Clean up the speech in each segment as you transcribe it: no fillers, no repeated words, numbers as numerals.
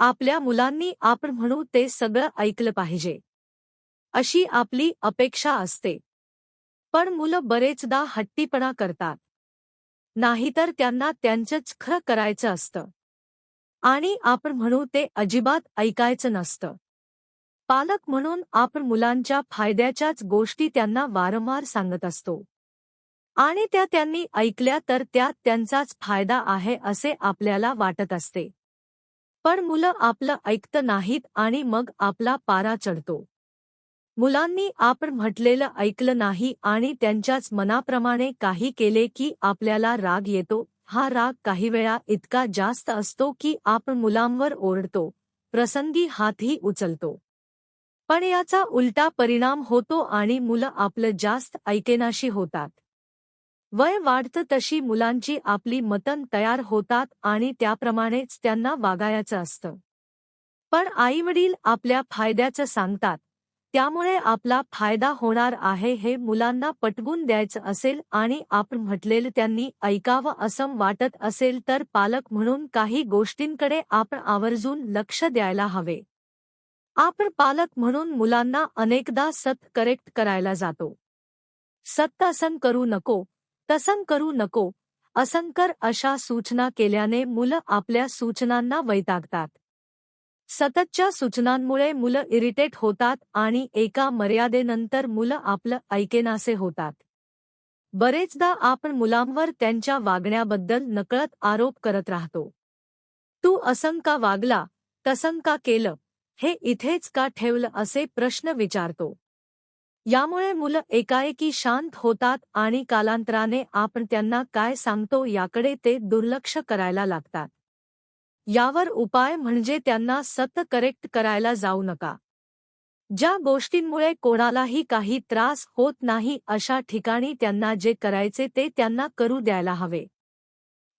आपल्या मुलांनी आपण म्हणू ते सगळं ऐकलं पाहिजे अशी आपली अपेक्षा असते. पण मुलं बरेचदा हट्टीपणा करतात. नाहीतर त्यांना त्यांचंच खरं करायचं असतं आणि आपण म्हणू ते अजिबात ऐकायचं नसतं. पालक म्हणून आपण मुलांच्या फायद्याच्याच गोष्टी त्यांना वारंवार सांगत असतो आणि त्या त्यांनी ऐकल्या तर त्यात त्यांचाच फायदा आहे असे आपल्याला वाटत असते. पण मुलं आपलं ऐकत नाहीत आणि मग आपला पारा चढतो. मुलांनी आपण म्हटलेलं ऐकलं नाही आणि त्यांच्याच मनाप्रमाणे काही केले की आपल्याला राग येतो. हा राग काही वेळा इतका जास्त असतो की आपण मुलांवर ओरडतो, प्रसंगी हातही उचलतो. पण याचा उलटा परिणाम होतो आणि मुलं आपलं जास्त ऐकेनाशी होतात. वय वाढतं तशी मुलांची आपली मतं तयार होतात आणि त्याप्रमाणेच त्यांना वागायचं असतं. पण आईवडील आपल्या फायद्याचं सांगतात, त्यामुळे आपला फायदा होणार आहे हे मुलांना पटवून द्यायचं असेल आणि आपण म्हटलेलं त्यांनी ऐकावं असं वाटत असेल तर पालक म्हणून काही गोष्टींकडे आपण आवर्जून लक्ष द्यायला हवे. आपण पालक म्हणून मुलांना अनेकदा करेक्ट करायला जातो. असं करू नको, तसं करू नको, असं कर अशा सूचना केल्याने मुलं आपल्या सूचनांना वैतागतात. सततच्या सूचनांमुळे मुलं इरिटेट होतात आणि एका मर्यादेनंतर मुलं आपलं ऐकेनासे होतात. बरेचदा आपण मुलांवर त्यांच्या वागण्याबद्दल नकळत आरोप करत राहतो. तू असं का वागला, तसं का केलं, हे इथेच का ठेवलं असे प्रश्न विचारतो. यामुळे मुलं एकाएकी शांत होतात आणि कालांतराने आपण त्यांना काय सांगतो याकडे ते दुर्लक्ष करायला लागतात. यावर उपाय म्हणजे त्यांना करेक्ट करायला जाऊ नका. ज्या गोष्टींमुळे कोणालाही काही त्रास होत नाही अशा ठिकाणी त्यांना जे करायचे ते त्यांना करू द्यायला हवे.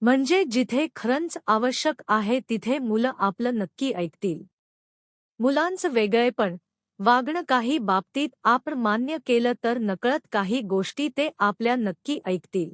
म्हणजे जिथे खरंच आवश्यक आहे तिथे मुलं आपलं नक्की ऐकतील. मुलांचं वेगळेपण वागणं काही बाबतीत आपण मान्य केलं तर नकळत काही गोष्टी ते आपल्या नक्की ऐकतील.